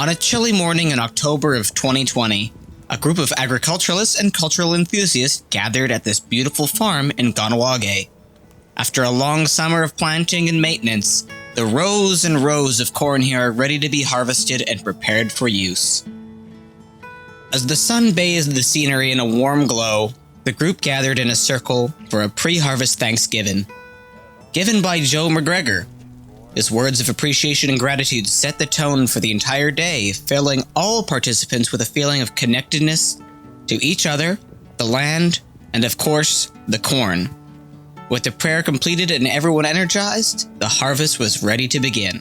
On a chilly morning in October of 2020, a group of agriculturalists and cultural enthusiasts gathered at this beautiful farm in Kahnawake. After a long summer of planting and maintenance, the rows and rows of corn here are ready to be harvested and prepared for use. As the sun bathed the scenery in a warm glow, the group gathered in a circle for a pre-harvest Thanksgiving, given by Joe McGregor. His words of appreciation and gratitude set the tone for the entire day, filling all participants with a feeling of connectedness to each other, the land, and of course, the corn. With the prayer completed and everyone energized, the harvest was ready to begin.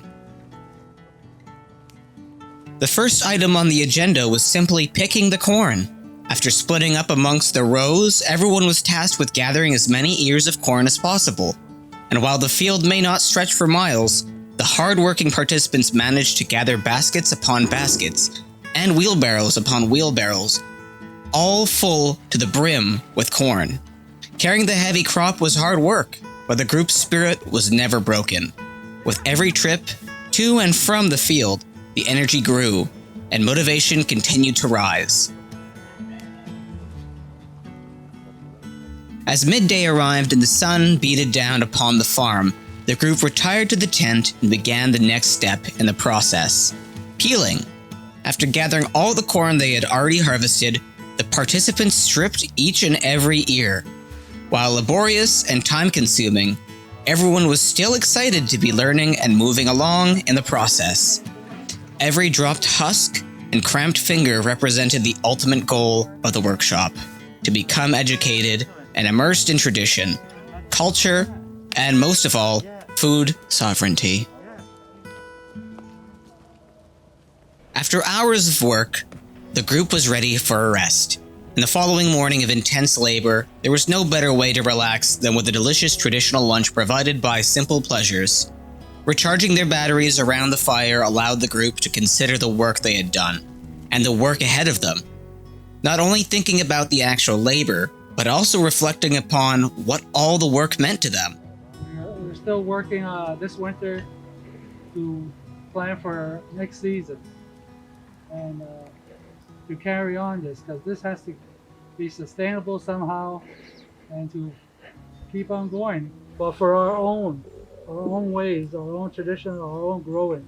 The first item on the agenda was simply picking the corn. After splitting up amongst the rows, everyone was tasked with gathering as many ears of corn as possible. And while the field may not stretch for miles, the hard-working participants managed to gather baskets upon baskets, and wheelbarrows upon wheelbarrows, all full to the brim with corn. Carrying the heavy crop was hard work, but the group's spirit was never broken. With every trip to and from the field, the energy grew, and motivation continued to rise. As midday arrived and the sun beated down upon the farm, the group retired to the tent and began the next step in the process, peeling. After gathering all the corn they had already harvested, the participants stripped each and every ear. While laborious and time-consuming, everyone was still excited to be learning and moving along in the process. Every dropped husk and cramped finger represented the ultimate goal of the workshop: to become educated and immersed in tradition, culture, and most of all, food sovereignty. After hours of work, the group was ready for a rest. In the following morning of intense labor, there was no better way to relax than with a delicious traditional lunch provided by Simple Pleasures. Recharging their batteries around the fire allowed the group to consider the work they had done, and the work ahead of them. Not only thinking about the actual labor, but also reflecting upon what all the work meant to them. We're still working this winter to plan for next season and to carry on this, because this has to be sustainable somehow and to keep on going, but for our own ways, our own tradition, our own growing.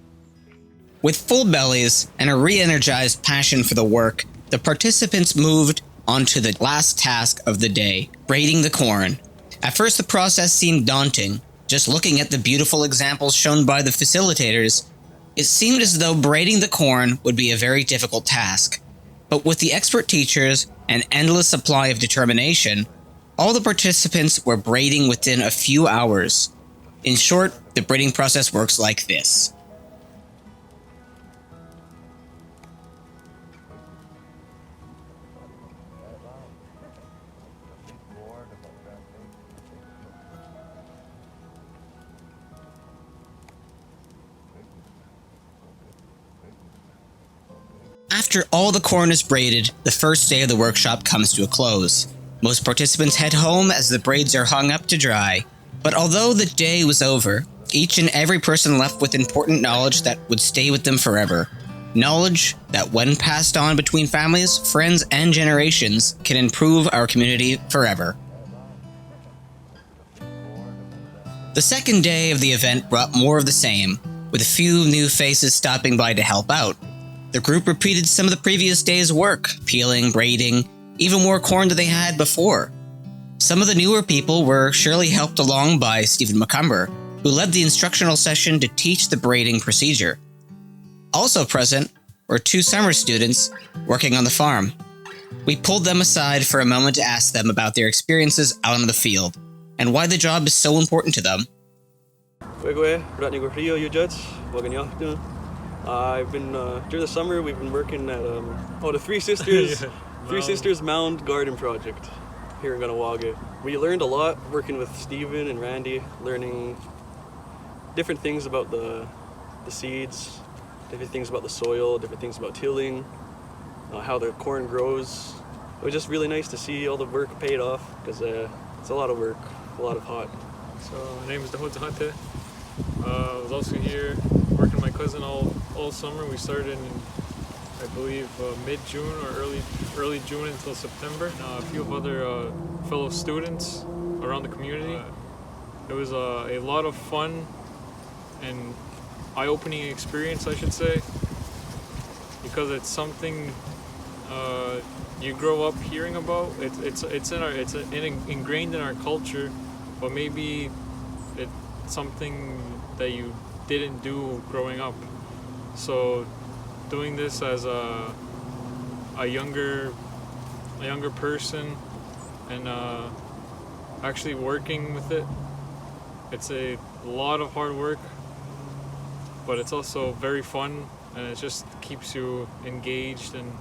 With full bellies and a re-energized passion for the work, the participants moved onto the last task of the day, braiding the corn. At first the process seemed daunting. Just looking at the beautiful examples shown by the facilitators, it seemed as though braiding the corn would be a very difficult task. But with the expert teachers and endless supply of determination, all the participants were braiding within a few hours. In short, the braiding process works like this. After all the corn is braided, the first day of the workshop comes to a close. Most participants head home as the braids are hung up to dry. But although the day was over, each and every person left with important knowledge that would stay with them forever. Knowledge that when passed on between families, friends, and generations can improve our community forever. The second day of the event brought more of the same, with a few new faces stopping by to help out. The group repeated some of the previous day's work, peeling, braiding, even more corn than they had before. Some of the newer people were surely helped along by Stephen McCumber, who led the instructional session to teach the braiding procedure. Also present were 2 summer students working on the farm. We pulled them aside for a moment to ask them about their experiences out in the field, and why the job is so important to them. I've been, during the summer, we've been working at the Three Sisters, Three Sisters Mound Garden Project here in Kahnawake. We learned a lot working with Stephen and Randy, learning different things about the seeds, different things about the soil, different things about tilling, how the corn grows. It was just really nice to see all the work paid off, because it's a lot of work, a lot of hot. So my name is Dahota I was also here working with my cousin all summer. We started in I believe mid-June or early June until September. A few of other fellow students around the community. It was a lot of fun and eye-opening experience, I should say, because it's something you grow up hearing about. It's ingrained in our culture, but maybe it's something that you didn't do growing up. So doing this as a younger person and actually working with it, it's a lot of hard work, but it's also very fun, and it just keeps you engaged and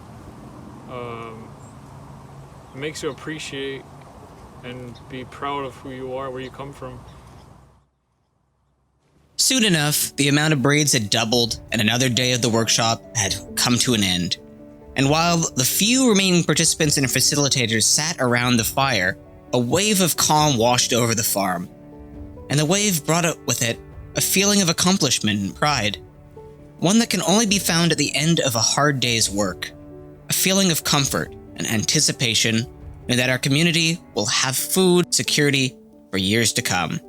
it makes you appreciate and be proud of who you are, where you come from. Soon enough, the amount of braids had doubled, and another day of the workshop had come to an end. And while the few remaining participants and facilitators sat around the fire, a wave of calm washed over the farm. And the wave brought up with it a feeling of accomplishment and pride. One that can only be found at the end of a hard day's work. A feeling of comfort and anticipation, and that our community will have food security for years to come.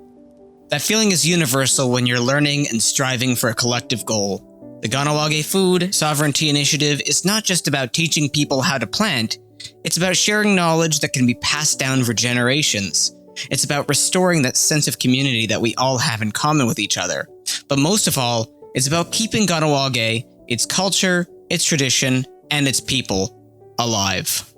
That feeling is universal when you're learning and striving for a collective goal. The Kahnawake Food Sovereignty Initiative is not just about teaching people how to plant, it's about sharing knowledge that can be passed down for generations. It's about restoring that sense of community that we all have in common with each other. But most of all, it's about keeping Kahnawake, its culture, its tradition, and its people alive.